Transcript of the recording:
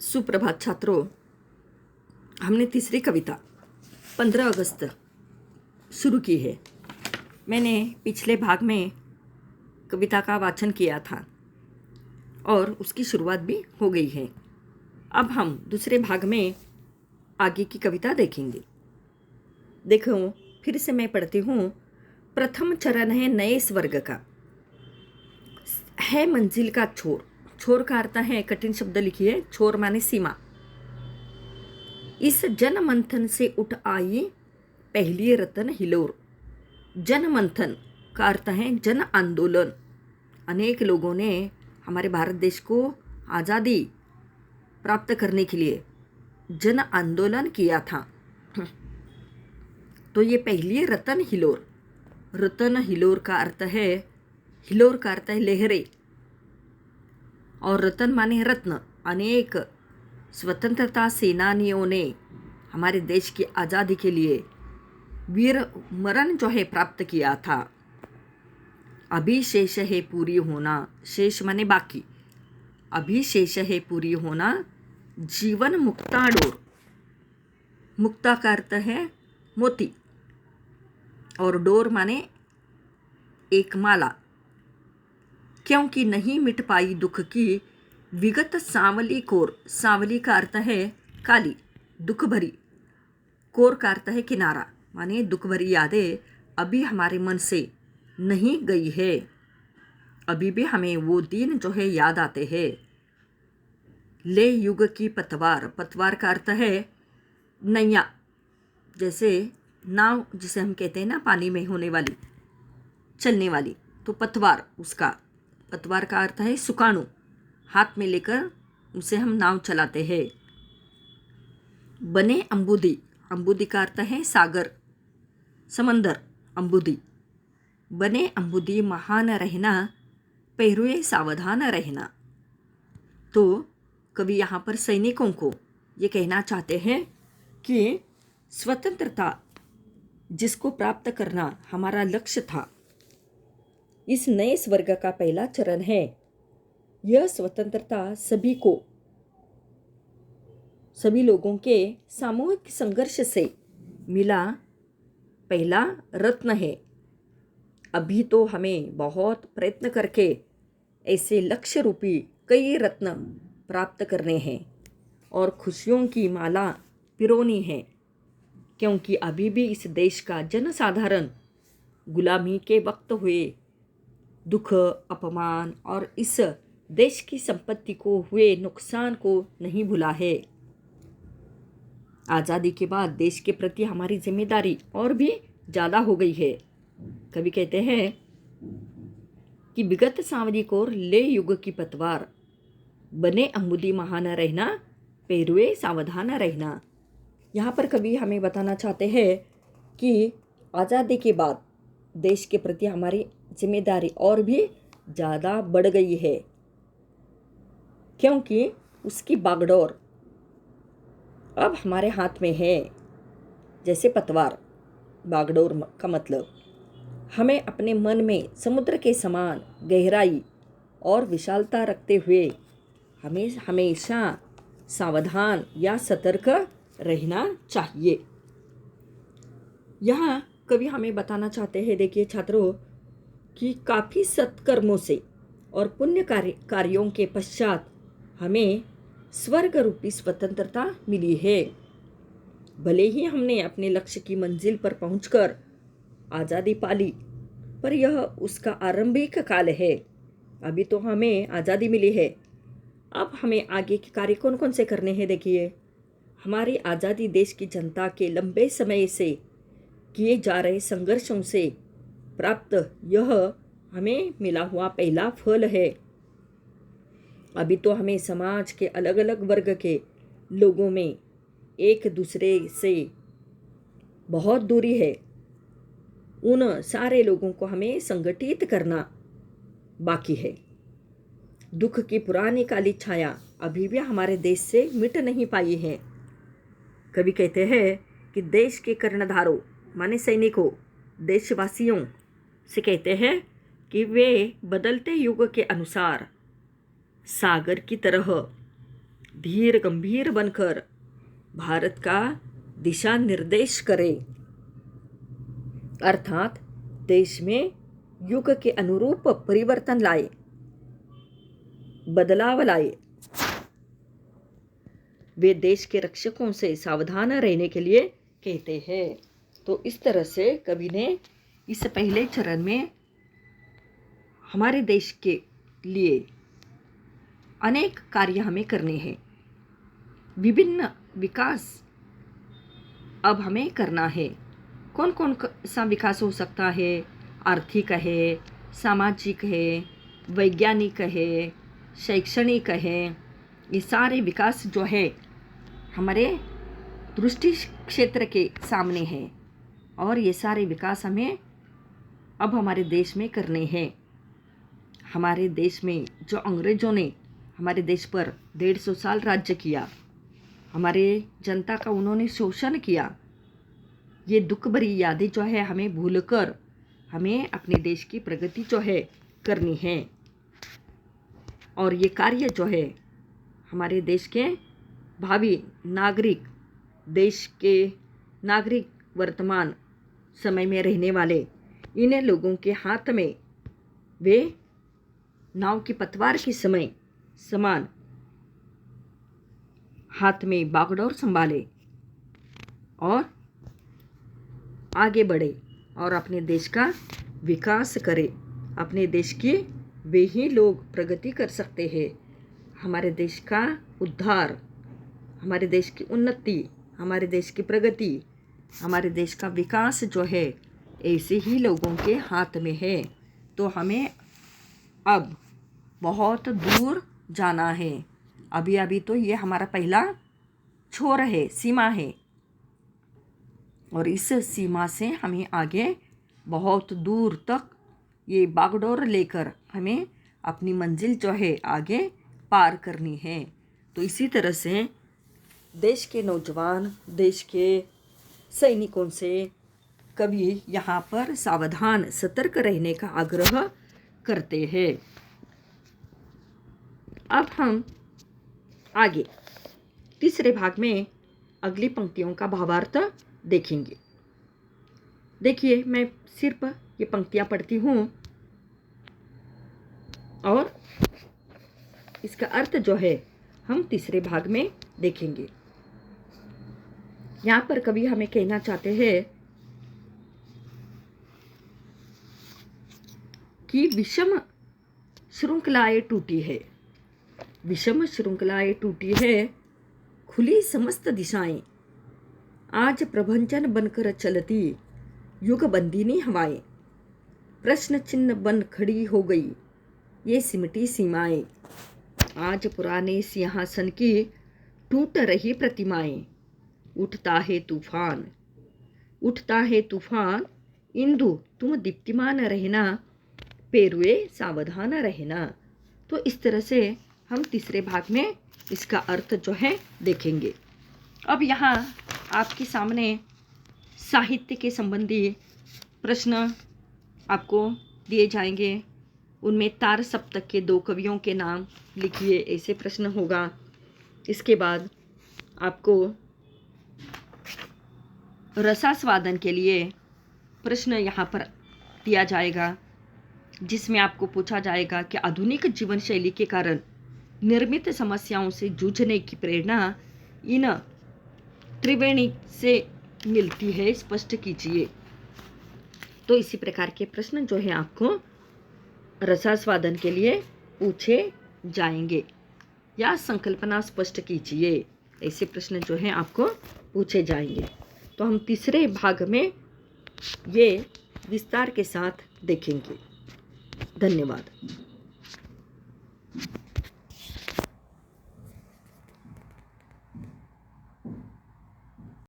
सुप्रभात छात्रों, हमने तीसरी कविता 15 अगस्त शुरू की है। मैंने पिछले भाग में कविता का वाचन किया था और उसकी शुरुआत भी हो गई है। अब हम दूसरे भाग में आगे की कविता देखेंगे। देखो, फिर से मैं पढ़ती हूँ। प्रथम चरण है नए स्वर्ग का, है मंजिल का छोर। छोर का अर्थ है, कठिन शब्द लिखिए, छोर माने सीमा। इस जन मंथन से उठ आई पहली रतन हिलोर। जन मंथन का अर्थ है जन आंदोलन। अनेक लोगों ने हमारे भारत देश को आज़ादी प्राप्त करने के लिए जन आंदोलन किया था। तो ये पहली रतन हिलोर। रतन हिलोर का अर्थ है, हिलोर का अर्थ है लहरें, और रतन माने रत्न। अनेक स्वतंत्रता सेनानियों ने हमारे देश की आज़ादी के लिए वीर मरण जो है प्राप्त किया था। अभी शेष है पूरी होना, शेष माने बाकी, अभी शेष है पूरी होना जीवन मुक्ता डोर। मुक्ता का अर्थ है मोती और डोर माने एक माला। क्योंकि नहीं मिट पाई दुख की विगत सांवली कोर। सांवली का अर्थ है काली, दुख भरी। कोर का अर्थ है किनारा, माने दुख भरी यादें अभी हमारे मन से नहीं गई है। अभी भी हमें वो दिन जो है याद आते हैं। ले युग की पतवार। पतवार का अर्थ है नैया, जैसे नाव जिसे हम कहते हैं ना, पानी में होने वाली, चलने वाली, तो पतवार उसका। पतवार का अर्थ है सुकाणु, हाथ में लेकर उसे हम नाव चलाते हैं। बने अंबुदी। अंबुदी का अर्थ है सागर, समंदर, अंबुदी। बने अंबुदी महान रहना, पहरुए सावधान रहना। तो कवि यहाँ पर सैनिकों को ये कहना चाहते हैं कि स्वतंत्रता जिसको प्राप्त करना हमारा लक्ष्य था, इस नए स्वर्ग का पहला चरण है। यह स्वतंत्रता सभी को, सभी लोगों के सामूहिक संघर्ष से मिला पहला रत्न है। अभी तो हमें बहुत प्रयत्न करके ऐसे लक्ष्य रूपी कई रत्न प्राप्त करने हैं और खुशियों की माला पिरोनी है। क्योंकि अभी भी इस देश का जनसाधारण गुलामी के वक्त हुए दुख, अपमान और इस देश की संपत्ति को हुए नुकसान को नहीं भुला है। आज़ादी के बाद देश के प्रति हमारी जिम्मेदारी और भी ज़्यादा हो गई है। कवि कहते हैं कि विगत सांवरी कोर ले युग की पतवार, बने अंबुदी महान रहना, पेरुए सावधान रहना। यहाँ पर कवि हमें बताना चाहते हैं कि आज़ादी के बाद देश के प्रति हमारी जिम्मेदारी और भी ज़्यादा बढ़ गई है। क्योंकि उसकी बागडोर अब हमारे हाथ में है। जैसे पतवार, बागडोर का मतलब हमें अपने मन में समुद्र के समान गहराई और विशालता रखते हुए हमें हमेशा सावधान या सतर्क रहना चाहिए। यहाँ कवि हमें बताना चाहते हैं, देखिए छात्रों, कि काफ़ी सत्कर्मों से और पुण्य कार्यों के पश्चात हमें स्वर्ग रूपी स्वतंत्रता मिली है। भले ही हमने अपने लक्ष्य की मंजिल पर पहुंचकर आज़ादी पाली, पर यह उसका आरंभिक काल है। अभी तो हमें आज़ादी मिली है। अब हमें आगे के कार्य कौन कौन से करने हैं? देखिए, हमारी आज़ादी देश की जनता के लंबे समय से किए जा रहे संघर्षों से प्राप्त यह हमें मिला हुआ पहला फल है। अभी तो हमें समाज के अलग अलग वर्ग के लोगों में एक दूसरे से बहुत दूरी है। उन सारे लोगों को हमें संगठित करना बाकी है। दुख की पुरानी काली छाया अभी भी हमारे देश से मिट नहीं पाई है। कवि कहते हैं कि देश के कर्णधारों माने सैनिकों, देशवासियों से कहते हैं कि वे बदलते युग के अनुसार सागर की तरह धीर गंभीर बनकर भारत का दिशा निर्देश करे, अर्थात देश में युग के अनुरूप परिवर्तन लाए, बदलाव लाए। वे देश के रक्षकों से सावधान रहने के लिए कहते हैं। तो इस तरह से कवि ने इस पहले चरण में हमारे देश के लिए अनेक कार्य हमें करने हैं, विभिन्न विकास अब हमें करना है। कौन कौन सा विकास हो सकता है? आर्थिक है, सामाजिक है, वैज्ञानिक है, शैक्षणिक है। ये सारे विकास जो है हमारे दृष्टि क्षेत्र के सामने है और ये सारे विकास हमें अब हमारे देश में करने हैं। हमारे देश में जो अंग्रेज़ों ने हमारे देश पर 150 साल राज्य किया, हमारे जनता का उन्होंने शोषण किया, ये दुख भरी यादें जो है हमें भूलकर हमें अपने देश की प्रगति जो है करनी है। और ये कार्य जो है हमारे देश के भावी नागरिक, देश के नागरिक, वर्तमान समय में रहने वाले इन लोगों के हाथ में वे नाव की पतवार के समान हाथ में बागडोर संभाले और आगे बढ़े और अपने देश का विकास करे। अपने देश की वे ही लोग प्रगति कर सकते हैं। हमारे देश का उद्धार, हमारे देश की उन्नति, हमारे देश की प्रगति, हमारे देश का विकास जो है ऐसे ही लोगों के हाथ में है। तो हमें अब बहुत दूर जाना है। अभी अभी तो ये हमारा पहला छोर है, सीमा है, और इस सीमा से हमें आगे बहुत दूर तक ये बागडोर लेकर हमें अपनी मंजिल जो है आगे पार करनी है। तो इसी तरह से देश के नौजवान, देश के सैनिकों से कवि यहाँ पर सावधान, सतर्क रहने का आग्रह करते हैं। अब हम आगे तीसरे भाग में अगली पंक्तियों का भावार्थ देखेंगे। देखिए, मैं सिर्फ ये पंक्तियाँ पढ़ती हूँ और इसका अर्थ जो है हम तीसरे भाग में देखेंगे। यहाँ पर कवि हमें कहना चाहते हैं कि विषम श्रृंखलाएं टूटी है, विषम श्रृंखलाएं टूटी है, खुली समस्त दिशाएं, आज प्रभंजन बनकर चलती युग बंदिनी हवाएं, प्रश्न चिन्ह बन खड़ी हो गई ये सिमटी सीमाएं, आज पुराने सिंहासन की टूट रही प्रतिमाएं, उठता है तूफान, उठता है तूफान, इंदु तुम दीप्तिमान रहना, पेरुए सावधान रहना। तो इस तरह से हम तीसरे भाग में इसका अर्थ जो है देखेंगे। अब यहाँ आपके सामने साहित्य के संबंधी प्रश्न आपको दिए जाएंगे। उनमें तार सप्तक के 2 कवियों के नाम लिखिए, ऐसे प्रश्न होगा। इसके बाद आपको रसास्वादन के लिए प्रश्न यहाँ पर दिया जाएगा, जिसमें आपको पूछा जाएगा कि आधुनिक जीवन शैली के कारण निर्मित समस्याओं से जूझने की प्रेरणा इन त्रिवेणी से मिलती है, स्पष्ट कीजिए। तो इसी प्रकार के प्रश्न जो है आपको रसास्वादन के लिए पूछे जाएंगे। या संकल्पना स्पष्ट कीजिए, ऐसे प्रश्न जो है आपको पूछे जाएंगे। तो हम तीसरे भाग में ये विस्तार के साथ देखेंगे। धन्यवाद।